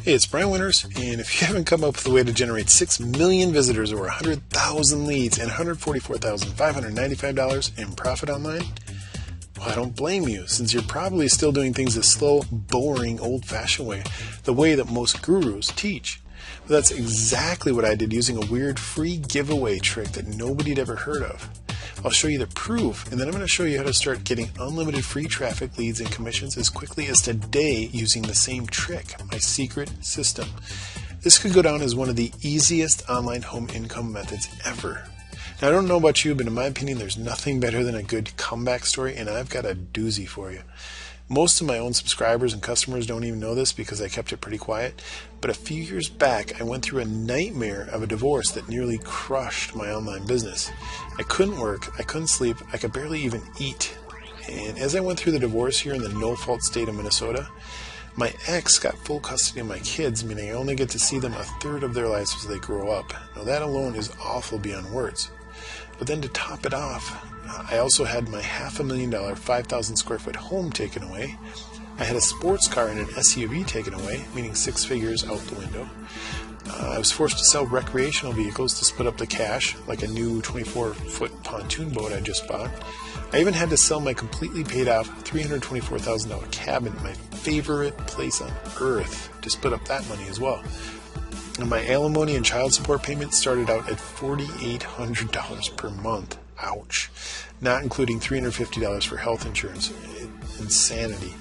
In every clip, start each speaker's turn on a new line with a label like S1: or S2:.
S1: Hey, it's Bryan Winters, and if you haven't come up with a way to generate 6 million visitors, over 100,000 leads, and $144,595 in profit online, well, I don't blame you, since you're probably still doing things the slow, boring, old-fashioned way, the way that most gurus teach. But that's exactly what I did using a weird free giveaway trick that nobody'd ever heard of. I'll show you the proof, and then I'm going to show you how to start getting unlimited free traffic, leads, and commissions as quickly as today using the same trick, my secret system. This could go down as one of the easiest online home income methods ever. Now, I don't know about you, but in my opinion, there's nothing better than a good comeback story, and I've got a doozy for you. Most of my own subscribers and customers don't even know this because I kept it pretty quiet, but a few years back I went through a nightmare of a divorce that nearly crushed my online business. I couldn't work, I couldn't sleep, I could barely even eat. And as I went through the divorce here in the no-fault state of Minnesota, my ex got full custody of my kids, meaning I only get to see them a third of their lives as they grow up. Now that alone is awful beyond words. But then to top it off, I also had my $500,000, 5,000 square foot home taken away. I had a sports car and an SUV taken away, meaning 6 figures out the window. I was forced to sell recreational vehicles to split up the cash, like a new 24-foot pontoon boat I just bought. I even had to sell my completely paid off $324,000 cabin, my favorite place on earth, to split up that money as well. And my alimony and child support payments started out at $4,800 per month. Ouch. Not including $350 for health insurance. Insanity.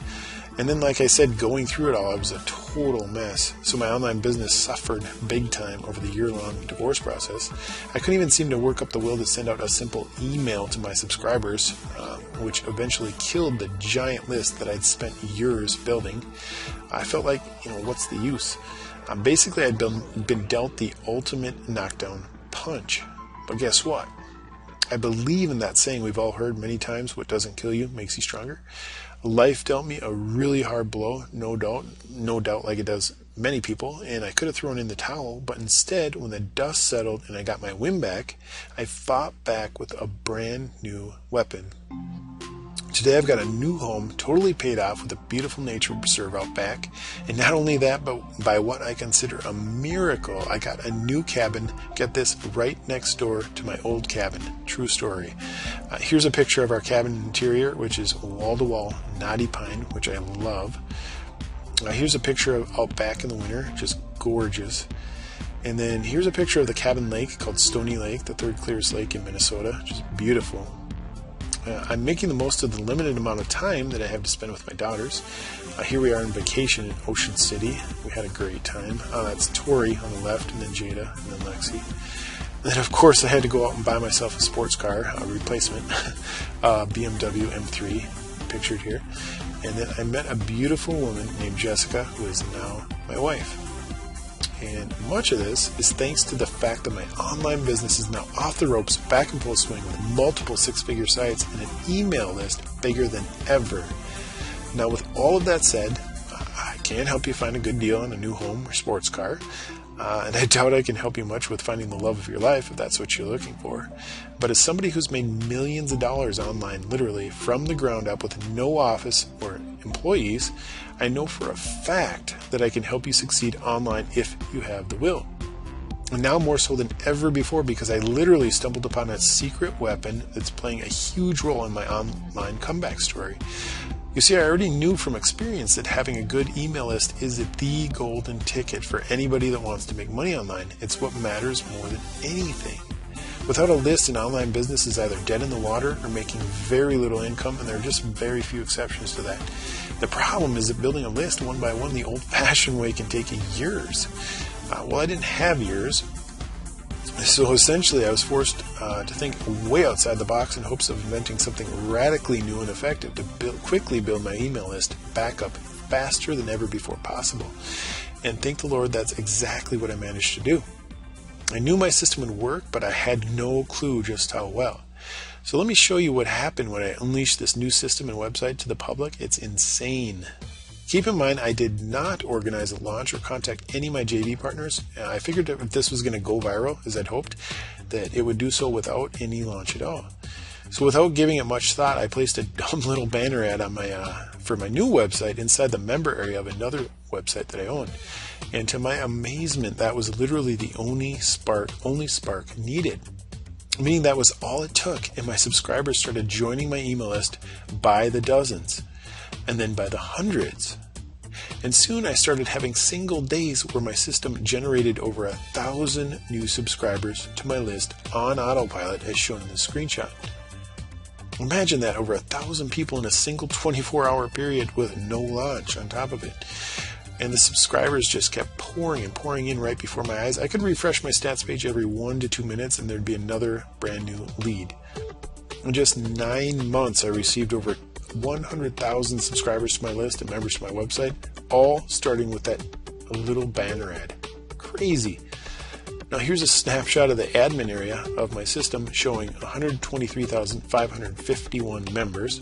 S1: And then, like I said, going through it all, I was a total mess. So my online business suffered big time over the year-long divorce process. I couldn't even seem to work up the will to send out a simple email to my subscribers, which eventually killed the giant list that I'd spent years building. I felt like, what's the use? Basically, I'd been dealt the ultimate knockdown punch. But guess what? I believe in that saying we've all heard many times, what doesn't kill you makes you stronger. Life dealt me a really hard blow, no doubt like it does many people, and I could have thrown in the towel, but instead, when the dust settled and I got my wind back, I fought back with a brand new weapon. Today I've got a new home, totally paid off, with a beautiful nature reserve out back. And not only that, but by what I consider a miracle, I got a new cabin, get this, right next door to my old cabin. True story. Here's a picture of our cabin interior, which is wall-to-wall knotty pine, which I love. Here's a picture of out back in the winter, just gorgeous. And then here's a picture of the cabin lake called Stony Lake, the third clearest lake in Minnesota, which is beautiful. I'm making the most of the limited amount of time that I have to spend with my daughters. Here we are on vacation in Ocean City. We had a great time. That's Tori on the left, and then Jada, and then Lexi. And then, of course, I had to go out and buy myself a sports car, a replacement, BMW M3, pictured here. And then I met a beautiful woman named Jessica, who is now my wife. And much of this is thanks to the fact that my online business is now off the ropes, back in full swing, with multiple 6-figure sites and an email list bigger than ever. Now, with all of that said, I can't help you find a good deal on a new home or sports car. And I doubt I can help you much with finding the love of your life if that's what you're looking for. But as somebody who's made millions of dollars online, literally from the ground up with no office or employees, I know for a fact that I can help you succeed online if you have the will. And now more so than ever before, because I literally stumbled upon a secret weapon that's playing a huge role in my online comeback story. You see, I already knew from experience that having a good email list is the golden ticket for anybody that wants to make money online. It's what matters more than anything. Without a list, an online business is either dead in the water or making very little income, and there are just very few exceptions to that. The problem is that building a list one by one the old-fashioned way can take years. Well, I didn't have years, so essentially I was forced to think way outside the box in hopes of inventing something radically new and effective to quickly build my email list back up faster than ever before possible. And thank the Lord, that's exactly what I managed to do. I knew my system would work, but I had no clue just how well. So let me show you what happened when I unleashed this new system and website to the public. It's insane. Keep in mind, I did not organize a launch or contact any of my JV partners. I figured if this was going to go viral, as I'd hoped, that it would do so without any launch at all. So without giving it much thought, I placed a dumb little banner ad on my for my new website inside the member area of another website that I own. And to my amazement, that was literally the only spark needed. Meaning that was all it took, and my subscribers started joining my email list by the dozens, and then by the hundreds. And soon I started having single days where my system generated over 1,000 new subscribers to my list on autopilot as shown in the screenshot. Imagine that, over 1,000 people in a single 24-hour period with no launch on top of it. And the subscribers just kept pouring and pouring in right before my eyes. I could refresh my stats page every 1 to 2 minutes and there'd be another brand new lead. In just 9 months, I received over 100,000 subscribers to my list and members to my website, all starting with that little banner ad. Crazy. Now here's a snapshot of the admin area of my system showing 123,551 members.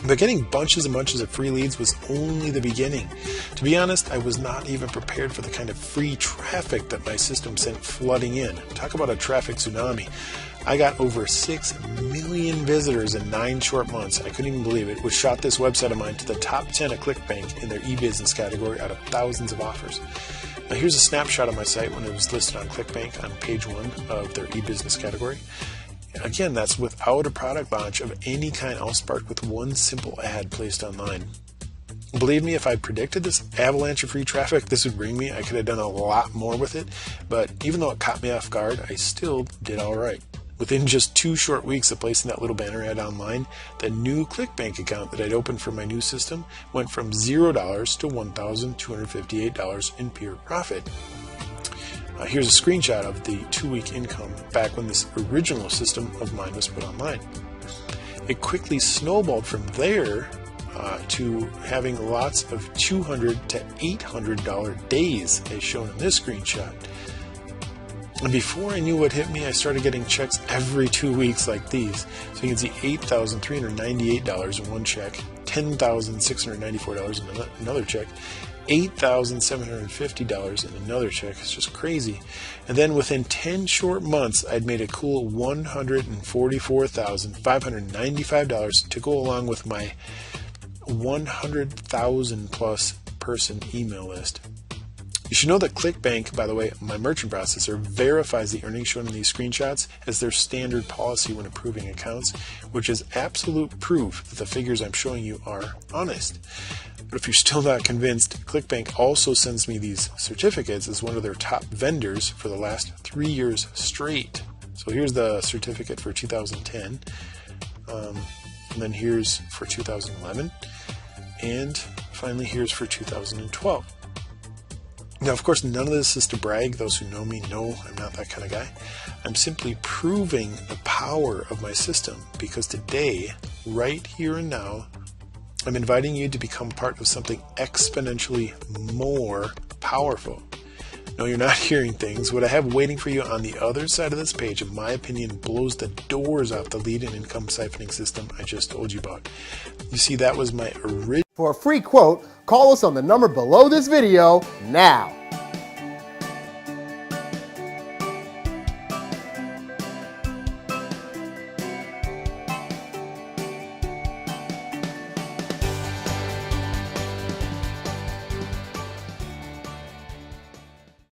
S1: But getting bunches and bunches of free leads was only the beginning. To be honest, I was not even prepared for the kind of free traffic that my system sent flooding in. Talk about a traffic tsunami. I got over 6 million visitors in 9 short months. I couldn't even believe it, which shot this website of mine to the top 10 at ClickBank in their e-business category out of thousands of offers. Now here's a snapshot of my site when it was listed on ClickBank on page 1 of their e-business category. Again, that's without a product launch of any kind, all sparked with one simple ad placed online. Believe me, if I predicted this avalanche of free traffic this would bring me, I could have done a lot more with it. But even though it caught me off guard, I still did all right. Within just 2 short weeks of placing that little banner ad online, the new ClickBank account that I'd opened for my new system went from $0 to $1,258 in pure profit. Here's a screenshot of the 2-week income back when this original system of mine was put online. It quickly snowballed from there to having lots of $200 to $800 days, as shown in this screenshot. And before I knew what hit me, I started getting checks every 2 weeks like these. So you can see $8,398 in one check, $10,694 in another check, $8,750 in another check. It's just crazy. And then within 10 short months, I'd made a cool $144,595 to go along with my 100,000 plus person email list. You should know that ClickBank, by the way, my merchant processor, verifies the earnings shown in these screenshots as their standard policy when approving accounts, which is absolute proof that the figures I'm showing you are honest. But if you're still not convinced, ClickBank also sends me these certificates as one of their top vendors for the last 3 years straight. So here's the certificate for 2010, and then here's for 2011, and finally here's for 2012. Now, of course, none of this is to brag. Those who know me know I'm not that kind of guy. I'm simply proving the power of my system because today, right here and now, I'm inviting you to become part of something exponentially more powerful. No, you're not hearing things. What I have waiting for you on the other side of this page, in my opinion, blows the doors off the lead and income siphoning system I just told you about. You see, that was my original.
S2: For a free quote, call us on the number below this video now.